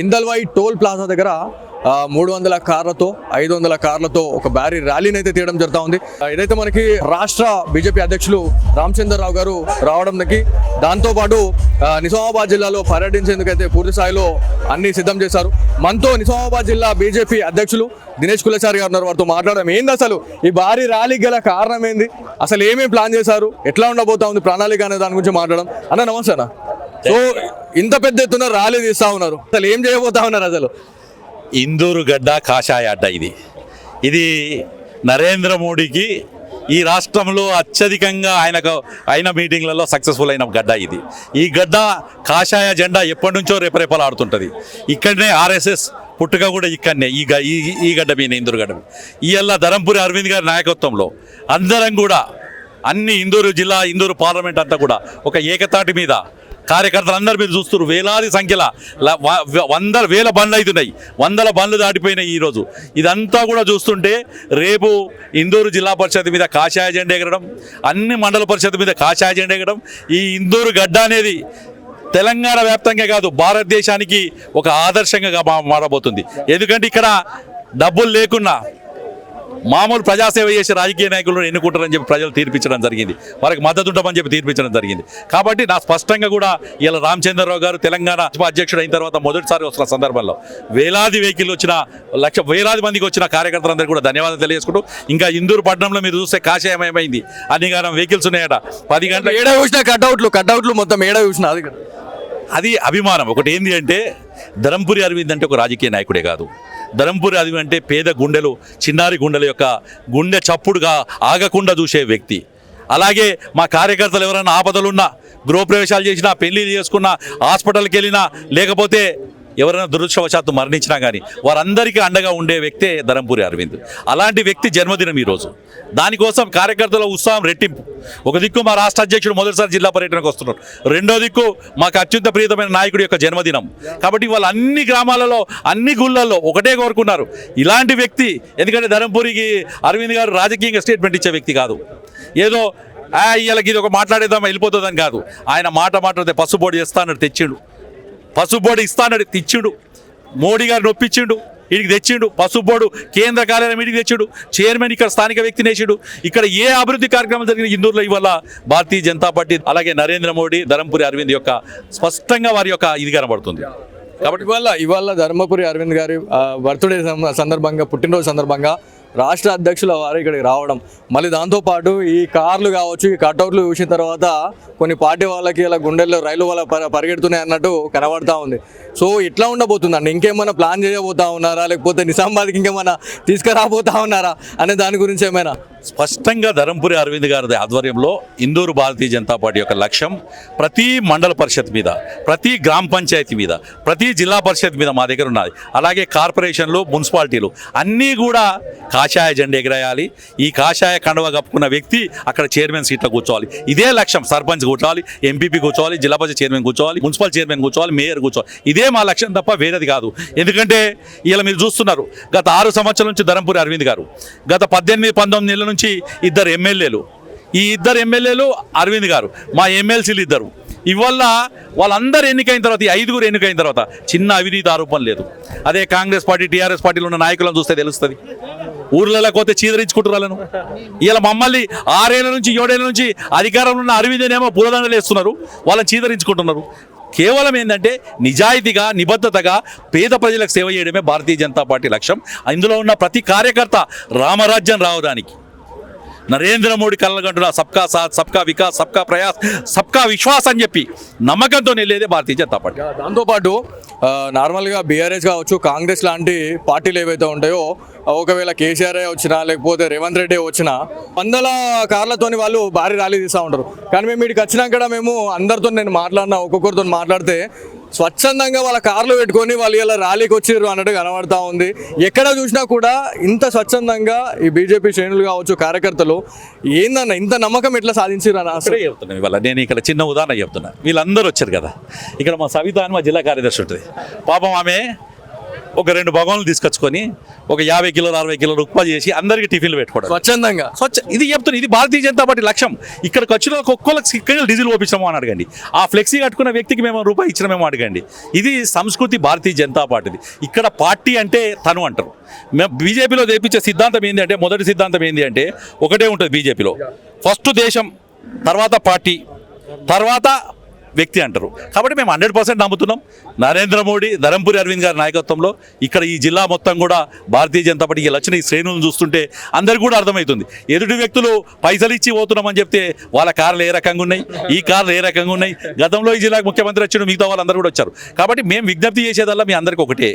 Indalwai toll plaza దగ్గర 300 కార్లతో 500 కార్లతో ఒక భారీ ర్యాలీని అయితే తీయడం జరుగుతూ ఉంది. ఇదైతే మనకి రాష్ట్ర బీజేపీ అధ్యక్షులు రామచంద్రరావు గారు రావడంకి, దాంతోపాటు నిజామాబాద్ జిల్లాలో పర్యటించేందుకైతే పూర్తి స్థాయిలో అన్ని సిద్ధం చేశారు. మనతో నిజామాబాద్ జిల్లా బీజేపీ అధ్యక్షులు దినేష్ కులచారి గారు ఉన్నారు. వారితో మాట్లాడడం ఏంది, అసలు ఈ భారీ ర్యాలీకి గల కారణం ఏంది, అసలు ఏమేమి ప్లాన్ చేశారు, ఎట్లా ఉండబోతా ఉంది ప్రణాళిక అనే దాని గురించి మాట్లాడడం. అన్న నమస్తే అన్న. సో ఇంత పెద్ద ఎత్తున ర్యాలీ తీస్తా ఉన్నారు, అసలు ఏం చేయబోతా ఉన్నారు? అసలు ఇందూరు గడ్డ కాషాయ అడ్డ ఇది నరేంద్ర మోడీకి ఈ రాష్ట్రంలో అత్యధికంగా అయిన మీటింగ్లలో సక్సెస్ఫుల్ అయిన గడ్డ ఇది. ఈ గడ్డ కాషాయ జెండా ఎప్పటి నుంచో రేపరేపలాడుతుంటుంది. ఇక్కడనే ఆర్ఎస్ఎస్ పుట్టుక కూడా ఇక్కడనే ఈ గడ్డ మీద, ఇందూరు గడ్డ మీద. ఇవాళ ధరంపురి అరవింద్ గారి నాయకత్వంలో అందరం కూడా అన్ని ఇందూరు జిల్లా, ఇందూరు పార్లమెంట్ అంతా కూడా ఒక ఏకతాటి మీద కార్యకర్తలు అందరు మీరు చూస్తున్నారు. వేలాది సంఖ్యలో వేల బండ్లు అవుతున్నాయి, 100 బండ్లు దాటిపోయినాయి ఈరోజు. ఇదంతా కూడా చూస్తుంటే రేపు ఇందూరు జిల్లా పరిషత్ మీద కాషాయ జెండా ఎగరడం, అన్ని మండల పరిషత్ మీద కాషాయ జెండా ఎగరడం, ఈ ఇందూరు గడ్డ అనేది తెలంగాణ వ్యాప్తంగా కాదు భారతదేశానికి ఒక ఆదర్శంగా మారబోతుంది. ఎందుకంటే ఇక్కడ డబ్బులు లేకున్నా మామూలు ప్రజాసేవ చేసే రాజకీయ నాయకులను ఎన్నుకుంటారని చెప్పి ప్రజలు తీర్పించడం జరిగింది, వారికి మద్దతు ఉంటామని చెప్పి తీర్పించడం జరిగింది. కాబట్టి నా స్పష్టంగా కూడా ఇలా రామచంద్రరావు గారు తెలంగాణ అధ్యక్షుడు అయిన తర్వాత మొదటిసారి వస్తున్న సందర్భంలో వేలాది వెహికల్ వచ్చిన వేలాది మందికి వచ్చిన కార్యకర్తలందరికీ కూడా ధన్యవాదాలు తెలియజేసుకుంటూ, ఇంకా ఇందూరు పట్టణంలో మీరు చూస్తే కాషాయమయమైంది, అన్ని గానం వెహికల్స్ ఉన్నాయట. 10 గంటల ఏడా చూసినా కట్అవుట్లు మొత్తం ఏడా చూసినా అది అభిమానం. ఒకటి ఏంటి అంటే ధరంపురి అరవింద్ అంటే ఒక రాజకీయ నాయకుడే కాదు. ధరంపురి అరవింద్ అంటే పేద గుండెలు, చిన్నారి గుండెల యొక్క గుండె చప్పుడుగా ఆగకుండా చూసే వ్యక్తి. అలాగే మా కార్యకర్తలు ఎవరైనా ఆపదలున్నా, గృహప్రవేశాలు చేసినా, పెళ్లి చేసుకున్నా, హాస్పిటల్కి వెళ్ళినా, లేకపోతే ఎవరైనా దురదృష్టవశాత్తు మరణించినా కానీ వారందరికీ అండగా ఉండే వ్యక్తే ధరంపురి అరవింద్. అలాంటి వ్యక్తి జన్మదినం ఈరోజు. దానికోసం కార్యకర్తల ఉత్సాహం రెట్టింపు. ఒక దిక్కు మా రాష్ట్ర అధ్యక్షుడు మొదటిసారి జిల్లా పర్యటనకు వస్తున్నారు, రెండో దిక్కు మాకు అత్యంత ప్రియతమైన నాయకుడి యొక్క జన్మదినం. కాబట్టి వాళ్ళు అన్ని గ్రామాలలో, అన్ని గుళ్ళల్లో ఒకటే కోరుకున్నారు ఇలాంటి వ్యక్తి. ఎందుకంటే ధరంపురికి అరవింద్ గారు రాజకీయంగా స్టేట్మెంట్ ఇచ్చే వ్యక్తి కాదు, ఏదో వీళ్ళకి ఇది ఒక మాట్లాడేద్దాం వెళ్ళిపోతుందని కాదు. ఆయన మాట్లాడితే పసుబోర్డు చేస్తానని తెచ్చిండు, పసుబోర్డు ఇస్తానని తెచ్చిండు, మోడీ గారు నొప్పించిండు, వీడికి తెచ్చిండు. పసుబోర్డు కేంద్ర కార్యాలయం వీడికి తెచ్చిండు, చైర్మన్ ఇక్కడ స్థానిక వ్యక్తిని వేసిండు. ఇక్కడ ఏ అభివృద్ధి కార్యక్రమం జరిగిన ఇందూరులో ఇవాళ భారతీయ జనతా పార్టీ, అలాగే నరేంద్ర మోడీ, ధరంపురి అరవింద్ యొక్క స్పష్టంగా వారి యొక్క ఇది కనబడుతుంది. కాబట్టి ఇవాళ ధర్మపురి అరవింద్ గారి బర్త్డే సందర్భంగా, పుట్టినరోజు సందర్భంగా రాష్ట్ర అధ్యక్షుల వారు ఇక్కడికి రావడం, మళ్ళీ దాంతోపాటు ఈ కార్లు కావచ్చు, ఈ కట్అవుట్లు చూసిన తర్వాత కొన్ని పార్టీ వాళ్ళకి ఇలా గుండెల్లో రైలు వాళ్ళ పరిగెడుతున్నాయి అన్నట్టు కనబడతా ఉంది. సో ఇట్లా ఉండబోతుందండి, ఇంకేమైనా ప్లాన్ చేయబోతా ఉన్నారా, లేకపోతే నిజామాబాద్కి ఇంకేమైనా తీసుకురాబోతా ఉన్నారా అనే దాని గురించి ఏమైనా? స్పష్టంగా ధరంపురి అరవింద్ గారి ఆధ్వర్యంలో ఇందూరు భారతీయ జనతా పార్టీ యొక్క లక్ష్యం ప్రతి మండల పరిషత్ మీద, ప్రతి గ్రామ పంచాయతీ మీద, ప్రతి జిల్లా పరిషత్ మీద మా దగ్గర ఉన్నది. అలాగే కార్పొరేషన్లు, మున్సిపాలిటీలు అన్నీ కూడా కాషాయ జెండా ఎగరేయాలి. ఈ కాషాయ కండువ కప్పుకున్న వ్యక్తి అక్కడ చైర్మన్ సీట్లో కూర్చోవాలి. ఇదే లక్ష్యం. సర్పంచ్ కూర్చోవాలి, ఎంపీపీ కూర్చోవాలి, జిల్లా పరిషత్ చైర్మన్ కూర్చోవాలి, మున్సిపల్ చైర్మన్ కూర్చోవాలి, మేయర్ కూర్చోవాలి. ఇదే మా లక్ష్యం తప్ప వేరేది కాదు. ఎందుకంటే ఇలా మీరు చూస్తున్నారు, గత 6 సంవత్సరాల నుంచి ధరంపురి అరవింద్ గారు, గత 18-19 నెలల నుంచి 2 ఎమ్మెల్యేలు, ఈ 2 ఎమ్మెల్యేలు అరవింద్ గారు, మా ఎమ్మెల్సీలు 2. ఇవల్ల వాళ్ళందరూ ఎన్నికైన తర్వాత, ఈ 5గురు ఎన్నికైన తర్వాత చిన్న అవినీతి ఆరోపణ లేదు. అదే కాంగ్రెస్ పార్టీ, టీఆర్ఎస్ పార్టీలో ఉన్న నాయకులను చూస్తే తెలుస్తుంది. ఊర్లలో పోతే చీదరించుకుంటారు వాళ్ళను. ఇలా మమ్మల్ని 6 ఏళ్ళ నుంచి 7 ఏళ్ళ నుంచి అధికారంలో ఉన్న అరవింద్నేమో పూలదండలు వేస్తున్నారు, వాళ్ళని చీదరించుకుంటున్నారు. కేవలం ఏంటంటే నిజాయితీగా, నిబద్ధతగా పేద ప్రజలకు సేవ చేయడమే భారతీయ జనతా పార్టీ లక్ష్యం. ఇందులో ఉన్న ప్రతి కార్యకర్త రామరాజ్యం రావడానికి, నరేంద్ర మోడీ కలగంటున్న సబ్కా సాత్, సబ్కా వికాస్, సబ్కా ప్రయాస్, సబ్కా విశ్వాస్ అని చెప్పి నమ్మకంతో నిలేదే భారతీయ జనతా పార్టీ. దాంతోపాటు నార్మల్గా బీఆర్ఎస్ కావచ్చు, కాంగ్రెస్ లాంటి పార్టీలు ఏవైతే ఉంటాయో, ఒకవేళ కేసీఆర్ వచ్చినా లేకపోతే రేవంత్ రెడ్డి వచ్చినా 100 కార్లతోని వాళ్ళు భారీ ర్యాలీ తీస్తూ ఉంటారు. కానీ మేము వీడికి వచ్చినాక మేము అందరితో నేను మాట్లాడినా, ఒక్కొక్కరితో మాట్లాడితే స్వచ్ఛందంగా వాళ్ళ కార్లు పెట్టుకొని వాళ్ళు ఇలా ర్యాలీకి వచ్చారు అన్నట్టు కనబడతా ఉంది. ఎక్కడ చూసినా కూడా ఇంత స్వచ్ఛందంగా ఈ బీజేపీ శ్రేణులు కావచ్చు, కార్యకర్తలు ఏందన్న ఇంత నమ్మకం ఎట్లా సాధించారు అని అసలు చెప్తున్నాను. ఇవాళ నేను ఇక్కడ చిన్న ఉదాహరణ చెప్తున్నా. వీళ్ళందరూ వచ్చారు కదా, ఇక్కడ మా సవిత అని మా జిల్లా కార్యదర్శి ఉంటుంది. పాపం ఆమె ఒక 2 భగవాన్లు తీసుకొచ్చుకొని ఒక 50 కిలోలు 60 కిలోలు ఉప్మా చేసి అందరికీ టిఫిన్లు పెట్టుకోవడం స్వచ్ఛందంగా. ఇది చెప్తున్నా, ఇది భారతీయ జనతా పార్టీ లక్ష్యం. ఇక్కడికి వచ్చిన ఒక్కొక్కరికి సిక్కగా డీజిల్ ఓపించామో అని అడగండి, ఆ ఫ్లెక్సీ కట్టుకున్న వ్యక్తికి మేము రూపాయి ఇచ్చినామేమో అడగండి. ఇది సంస్కృతి భారతీయ జనతా పార్టీది. ఇక్కడ పార్టీ అంటే తను అంటారు. మేము బీజేపీలో తెప్పించే సిద్ధాంతం ఏంటి అంటే, మొదటి సిద్ధాంతం ఏంటి అంటే ఒకటే ఉంటుంది బీజేపీలో, ఫస్ట్ దేశం, తర్వాత పార్టీ, తర్వాత వ్యక్తి అంటారు. కాబట్టి మేము 100% నమ్ముతున్నాం నరేంద్ర మోడీ, ధరంపురి అరవింద్ గారి నాయకత్వంలో. ఇక్కడ ఈ జిల్లా మొత్తం కూడా భారతీయ జనతా పార్టీకి వచ్చిన ఈ శ్రేణులను చూస్తుంటే అందరికీ కూడా అర్థమవుతుంది. ఎదుటి వ్యక్తులు పైసలు ఇచ్చి పోతున్నామని చెప్తే వాళ్ళ కార్లు ఏ రకంగా ఉన్నాయి, ఈ కార్లు ఏ రకంగా ఉన్నాయి. గతంలో ఈ జిల్లాకు ముఖ్యమంత్రి వచ్చాడు, మిగతా వాళ్ళందరూ కూడా వచ్చారు. కాబట్టి మేము విజ్ఞప్తి చేసేదల్లా మీ అందరికీ ఒకటే,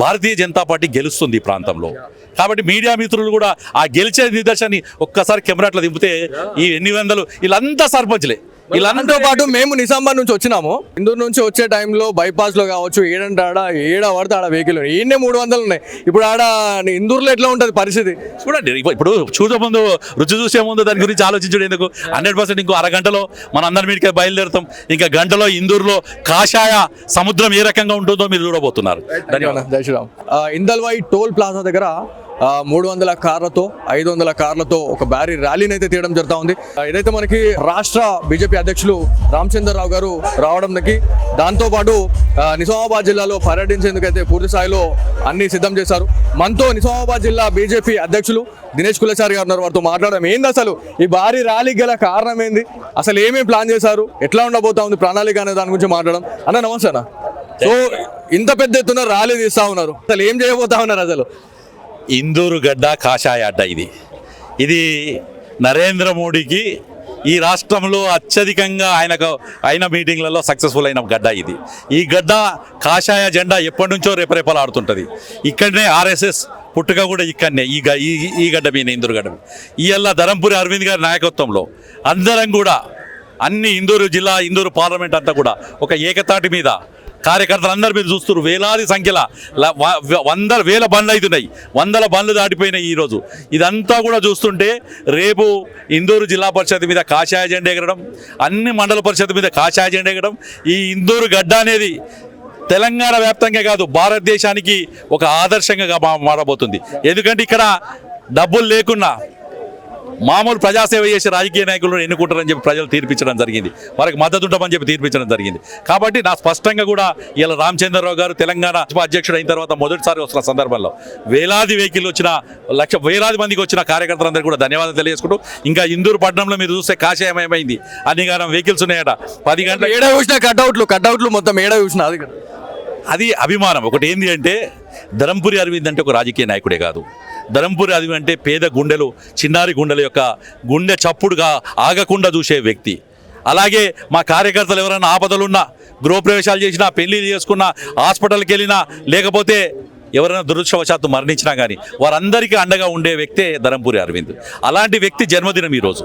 భారతీయ జనతా పార్టీ గెలుస్తుంది ఈ ప్రాంతంలో. కాబట్టి మీడియా మిత్రులు కూడా ఆ గెలిచే నిదర్శనాన్ని ఒక్కసారి కెమెరాట్లో దింపితే ఈ 800 వీళ్ళంతా సర్పంచ్లే. వీళ్ళంతో పాటు మేము నిజామాబాద్ నుంచి వచ్చినాము. ఇందూరు నుంచి వచ్చే టైంలో బైపాస్లో కావచ్చు, ఏడంటే ఏడ పడితే ఆడ వెహికల్ ఈయనే 300 ఉన్నాయి. ఇప్పుడు ఆడ ఇందూరులో ఎట్లా ఉంటుంది పరిస్థితి చూడండి. ఇప్పుడు చూసే ముందు, రుచి చూసే ముందు దాని గురించి ఆలోచించడం ఎందుకు? 100% ఇంకో అరగంటలో మన అందరి మీదకే బయలుదేరుతాం. ఇంకా గంటలో ఇందూరులో కాషాయ సముద్రం ఏ రకంగా ఉంటుందో మీరు చూడబోతున్నారు. ధన్యవాదాలు. జై శ్రీరామ్. ఇందల్వాయి టోల్ ప్లాజా దగ్గర 300 కార్లతో 500 కార్లతో ఒక భారీ ర్యాలీని అయితే తీయడం జరుగుతూ ఉంది. ఇదైతే మనకి రాష్ట్ర బీజేపీ అధ్యక్షులు రామచంద్రరావు గారు రావడంకి, దాంతోపాటు నిజామాబాద్ జిల్లాలో పర్యటించేందుకు అయితే పూర్తి స్థాయిలో అన్ని సిద్ధం చేశారు. మనతో నిజామాబాద్ జిల్లా బీజేపీ అధ్యక్షులు దినేష్ కులచారి గారు ఉన్నారు. వారితో మాట్లాడడం ఏంది, అసలు ఈ భారీ ర్యాలీకి గల కారణం ఏంది, అసలు ఏమేమి ప్లాన్ చేశారు, ఎట్లా ఉండబోతా ఉంది ప్రణాళిక అనే దాని గురించి మాట్లాడడం. అన్న నమస్తే అన్న. సో ఇంత పెద్ద ఎత్తున ర్యాలీ తీస్తా ఉన్నారు, అసలు ఏం చేయబోతా ఉన్నారు? అసలు ఇందూరు గడ్డ కాషాయ అడ్డ ఇది నరేంద్ర మోడీకి ఈ రాష్ట్రంలో అత్యధికంగా అయిన మీటింగ్లలో సక్సెస్ఫుల్ అయిన గడ్డ ఇది. ఈ గడ్డ కాషాయ జెండా ఎప్పటి నుంచో రెపరెపలాడుతుంటుంది. ఇక్కడనే ఆర్ఎస్ఎస్ పుట్టుక కూడా ఇక్కడనే ఈ గడ్డ మీద, ఇందూరు గడ్డ మీద. ఇవాళ ధరంపురి అరవింద్ గారి నాయకత్వంలో అందరం కూడా అన్ని ఇందూరు జిల్లా, ఇందూరు పార్లమెంట్ అంతా కూడా ఒక ఏకతాటి మీద కార్యకర్తలు అందరూ మీరు చూస్తున్నారు. వేలాది సంఖ్యలో 100,000 బండ్లు అవుతున్నాయి, 100 బండ్లు దాటిపోయినాయి ఈరోజు. ఇదంతా కూడా చూస్తుంటే రేపు ఇందూరు జిల్లా పరిషత్ మీద కాషాయ జెండా ఎగరడం, అన్ని మండల పరిషత్ మీద కాషాయ జెండా ఎగరడం. ఈ ఇందూరు గడ్డ అనేది తెలంగాణ వ్యాప్తంగా కాదు, భారతదేశానికి ఒక ఆదర్శంగా మారబోతుంది. ఎందుకంటే ఇక్కడ డబ్బులు లేకున్నా మామూలు ప్రజాసేవ చేసే రాజకీయ నాయకులను ఎన్నుకుంటారని చెప్పి ప్రజలు తీర్పించడం జరిగింది, వారికి మద్దతు ఉంటామని చెప్పి తీర్పించడం జరిగింది. కాబట్టి నా స్పష్టంగా కూడా ఇలా రామచంద్రరావు గారు తెలంగాణ అధ్యక్షుడు అయిన తర్వాత మొదటిసారి వస్తున్న సందర్భంలో వేలాది వెహికల్ వచ్చిన వేలాది మందికి వచ్చిన కార్యకర్తలందరూ కూడా ధన్యవాదాలు తెలియజేసుకుంటూ, ఇంకా ఇందూరు పట్టణంలో మీరు చూస్తే కాషాయమయమైంది, అన్ని గానం వెహికల్స్ ఉన్నాయట. 10 గంటల ఏడ చూసినా కట్అవుట్లు మొత్తం ఏడ చూసినా అది అభిమానం. ఒకటి ఏంటి అంటే ధరంపురి అరవింద్ అంటే ఒక రాజకీయ నాయకుడే కాదు, ధరంపురి అరవింద్ అంటే పేద గుండెలు, చిన్నారి గుండెల యొక్క గుండె చప్పుడుగా ఆగకుండా చూసే వ్యక్తి. అలాగే మా కార్యకర్తలు ఎవరైనా ఆపదలున్నా, గృహప్రవేశాలు చేసినా, పెళ్లిళ్ళు చేసుకున్నా, హాస్పిటల్కి వెళ్ళినా, లేకపోతే ఎవరైనా దురదృష్టవశాత్తు మరణించినా కానీ వారందరికీ అండగా ఉండే వ్యక్తే ధరంపురి అరవింద్. అలాంటి వ్యక్తి జన్మదినం ఈరోజు.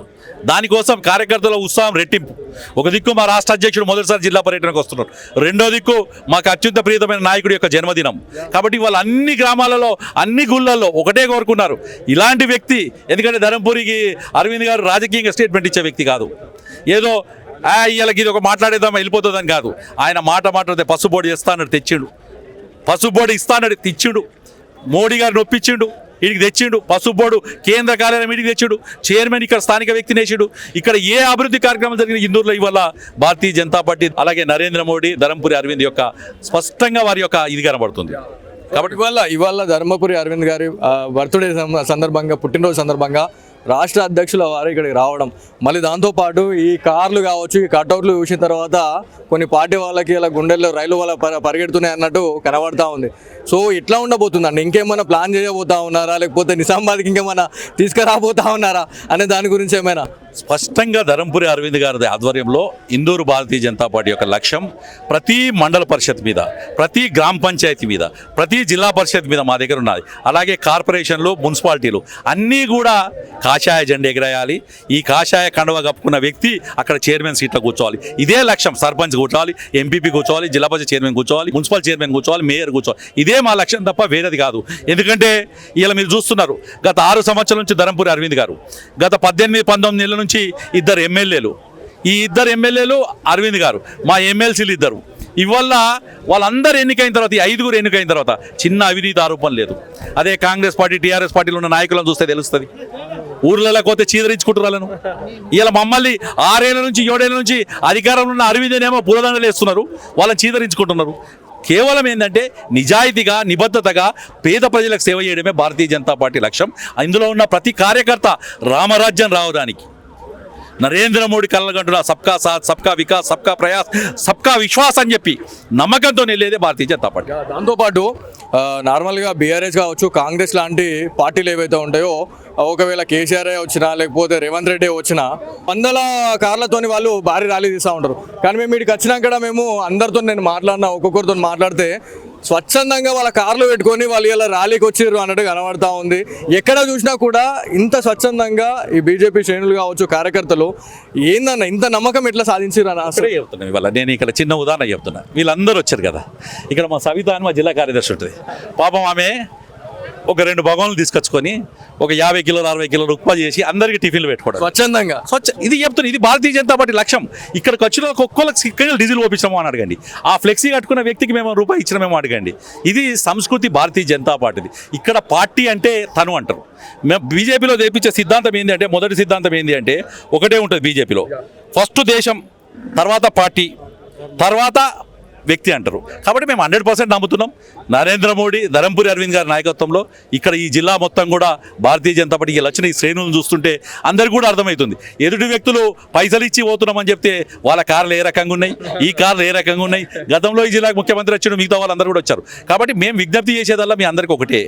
దానికోసం కార్యకర్తల ఉత్సాహం రెట్టింపు. ఒక దిక్కు మా రాష్ట్ర అధ్యక్షుడు మొదటిసారి జిల్లా పర్యటనకు వస్తున్నారు, రెండో దిక్కు మాకు అత్యంత ప్రియతమైన నాయకుడి యొక్క జన్మదినం. కాబట్టి వాళ్ళు అన్ని గ్రామాలలో, అన్ని గుళ్ళల్లో ఒకటే కోరుకున్నారు ఇలాంటి వ్యక్తి. ఎందుకంటే ధరంపురికి అరవింద్ గారు రాజకీయంగా స్టేట్మెంట్ ఇచ్చే వ్యక్తి కాదు, ఏదో వీళ్ళకి ఇది ఒక మాట్లాడేద్దామా వెళ్ళిపోతుందని కాదు. ఆయన మాట్లాడితే పసుబోడి చేస్తానని తెచ్చిండు, పసుబోర్డు ఇస్తానని తెచ్చిండు, మోడీ గారిని ఒప్పించిండు, వీడికి తెచ్చిండు. పసుబోర్డు కేంద్ర కార్యాలయం వీడికి తెచ్చిండు, చైర్మన్ ఇక్కడ స్థానిక వ్యక్తిని వేసిండు. ఇక్కడ ఏ అభివృద్ధి కార్యక్రమాలు జరిగిన ఇందూరులో ఇవాళ భారతీయ జనతా పార్టీ, అలాగే నరేంద్ర మోడీ, ధరంపురి అరవింద్ యొక్క స్పష్టంగా వారి యొక్క ఇది కనబడుతుంది. కాబట్టి ఇవాళ ధర్మపురి అరవింద్ గారి బర్త్డే సందర్భంగా, పుట్టినరోజు సందర్భంగా రాష్ట్ర అధ్యక్షుల వారు ఇక్కడికి రావడం, మళ్ళీ దాంతోపాటు ఈ కార్లు కావచ్చు, ఈ కట్అవుట్లు చూసిన తర్వాత కొన్ని పార్టీ వాళ్ళకి ఇలా గుండెల్లో రైలు వాళ్ళ పరిగెడుతున్నాయి అన్నట్టు కనబడతా ఉంది. సో ఇట్లా ఉండబోతుందండి, ఇంకేమైనా ప్లాన్ చేయబోతా ఉన్నారా, లేకపోతే నిజామాబాద్కి ఇంకేమైనా తీసుకురాబోతా ఉన్నారా అనే దాని గురించి ఏమైనా? స్పష్టంగా ధరంపురి అరవింద్ గారి ఆధ్వర్యంలో ఇందూరు భారతీయ జనతా పార్టీ యొక్క లక్ష్యం ప్రతి మండల పరిషత్ మీద, ప్రతి గ్రామ పంచాయతీ మీద, ప్రతి జిల్లా పరిషత్ మీద మా దగ్గర ఉన్నది. అలాగే కార్పొరేషన్లు, మున్సిపాలిటీలు అన్నీ కూడా కాషాయ జెండా ఎగరేయాలి. ఈ కాషాయ కండువా కప్పుకున్న వ్యక్తి అక్కడ చైర్మన్ సీట్లో కూర్చోవాలి. ఇదే లక్ష్యం. సర్పంచ్ కూర్చోవాలి, ఎంపీపీ కూర్చోవాలి, జిల్లా పరిషత్ చైర్మన్ కూర్చోవాలి, మున్సిపల్ చైర్మన్ కూర్చోవాలి, మేయర్ కూర్చోవాలి. ఇదే మా లక్ష్యం తప్ప వేరేది కాదు. ఎందుకంటే ఇలా మీరు చూస్తున్నారు, గత 6 సంవత్సరాల నుంచి ధరంపురి అరవింద్ గారు, గత 18-19 నెలల నుంచి 2 ఎమ్మెల్యేలు, ఈ 2 ఎమ్మెల్యేలు అరవింద్ గారు, మా ఎమ్మెల్సీలు 2. ఇవల్ల వాళ్ళందరూ ఎన్నికైన తర్వాత ఈ 5గురు ఎన్నికైన తర్వాత చిన్న అవినీతి ఆరోపణ లేదు. అదే కాంగ్రెస్ పార్టీ టీఆర్ఎస్ పార్టీలో ఉన్న నాయకులను చూస్తే తెలుస్తుంది. ఊర్లలో పోతే చీదరించుకుంటారు వాళ్ళను. ఇలా మమ్మల్ని 6 ఏళ్ల నుంచి 7 ఏళ్ల నుంచి అధికారంలో ఉన్న అరవిందనేమో పూలదండలు వేస్తున్నారు, వాళ్ళని చీదరించుకుంటున్నారు. కేవలం ఏంటంటే నిజాయితీగా నిబద్ధతగా పేద ప్రజలకు సేవ చేయడమే భారతీయ జనతా పార్టీ లక్ష్యం. ఇందులో ఉన్న ప్రతి కార్యకర్త రామరాజ్యం రావడానికి నరేంద్ర మోడీ కళ్ళగంటున్న సబ్కా సాత్, సబ్కా వికాస్, సబ్కా ప్రయాస్, సబ్కా విశ్వాస్ అని చెప్పి నమ్మకంతో నిలేదే భారతీయ జనతా పార్టీ. దాంతోపాటు నార్మల్గా బీఆర్ఎస్ కావచ్చు, కాంగ్రెస్ లాంటి పార్టీలు ఏవైతే ఉంటాయో, ఒకవేళ కేసీఆర్ వచ్చినా లేకపోతే రేవంత్ రెడ్డి వచ్చినా 100 కార్లతోని వాళ్ళు భారీ ర్యాలీ తీస్తూ ఉంటారు. కానీ మేము ఇక్కడికి వచ్చినాక మేము అందరితో నేను మాట్లాడినా, ఒక్కొక్కరితో మాట్లాడితే స్వచ్ఛందంగా వాళ్ళ కార్లు పెట్టుకొని వాళ్ళు ఇలా ర్యాలీకి వచ్చారు అన్నట్టు కనబడతా ఉంది. ఎక్కడ చూసినా కూడా ఇంత స్వచ్ఛందంగా ఈ బీజేపీ శ్రేణులు కావచ్చు, కార్యకర్తలు ఏందన్న ఇంత నమ్మకం ఎట్లా సాధించారు అన్న? అసలే చెప్తున్నాను ఇవాళ నేను ఇక్కడ చిన్న ఉదాహరణ చెప్తున్నా. వీళ్ళందరూ వచ్చారు కదా, ఇక్కడ మా సవిత అని మా జిల్లా కార్యదర్శి ఉంటుంది. పాపం ఆమె ఒక 2 భగవాన్లు తీసుకొచ్చుకొని ఒక 50 కిలోలు 60 కిలోలు ఉప్మా చేసి అందరికీ టిఫిన్లు పెట్టుకోవడం స్వచ్ఛందంగా. ఇది చెప్తున్నా, ఇది భారతీయ జనతా పార్టీ లక్ష్యం. ఇక్కడికి వచ్చిన ఒక్కొక్కరికి సిక్కగా డీజిల్ ఓపించామో అని అడగండి, ఆ ఫ్లెక్సీ కట్టుకున్న వ్యక్తికి మేము రూపాయి ఇచ్చినామేమో అడగండి. ఇది సంస్కృతి భారతీయ జనతా పార్టీది. ఇక్కడ పార్టీ అంటే తను అంటారు. మేము బీజేపీలో తెప్పించే సిద్ధాంతం ఏంటి అంటే, మొదటి సిద్ధాంతం ఏంటి అంటే ఒకటే ఉంటుంది బీజేపీలో. ఫస్ట్ దేశం, తర్వాత పార్టీ, తర్వాత వ్యక్తి అంటారు. కాబట్టి మేము 100% నమ్ముతున్నాం. నరేంద్ర మోడీ, ధరంపురి అరవింద్ గారి నాయకత్వంలో ఇక్కడ ఈ జిల్లా మొత్తం కూడా భారతీయ జనతా పార్టీకి వచ్చిన ఈ శ్రేణులను చూస్తుంటే అందరికీ కూడా అర్థమవుతుంది. ఎదుటి వ్యక్తులు పైసలు ఇచ్చి పోతున్నామని చెప్తే వాళ్ళ కార్లు ఏ రకంగా ఉన్నాయి, ఈ కార్లు ఏ రకంగా ఉన్నాయి. గతంలో ఈ జిల్లాకు ముఖ్యమంత్రి వచ్చాడు, మిగతా వాళ్ళందరూ కూడా వచ్చారు. కాబట్టి మేము విజ్ఞప్తి చేసేదల్లా మీ అందరికీ ఒకటే,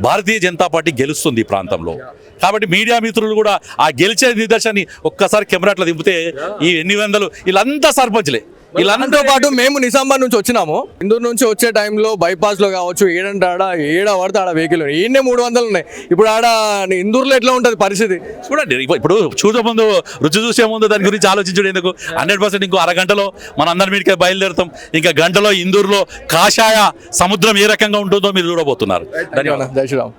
భారతీయ జనతా పార్టీ గెలుస్తుంది ఈ ప్రాంతంలో. కాబట్టి మీడియా మిత్రులు కూడా ఆ గెలిచే నిదర్శనాన్ని ఒక్కసారి కెమెరాట్లో దింపితే ఈ 800 వీళ్ళంతా సర్పంచ్లే. వీళ్ళంతో పాటు మేము నిజామాబాద్ నుంచి వచ్చినాము. ఇందూరు నుంచి వచ్చే టైంలో బైపాస్లో కావచ్చు, ఏడంటే ఏడ పడితే ఆడ వెహికల్ ఈయనే 300 ఉన్నాయి. ఇప్పుడు ఆడ ఇందూరులో ఎట్లా ఉంటుంది పరిస్థితి చూడండి. ఇప్పుడు చూసే ముందు రుచి చూసే ముందు దాని గురించి ఆలోచించడం ఎందుకు? 100% ఇంకో అరగంటలో మన అందరి మీదకే బయలుదేరుతాం. ఇంకా గంటలో ఇందూరులో కాషాయ సముద్రం ఏ రకంగా ఉంటుందో మీరు చూడబోతున్నారు. ధన్యవాదాలు. జై శ్రీరామ్.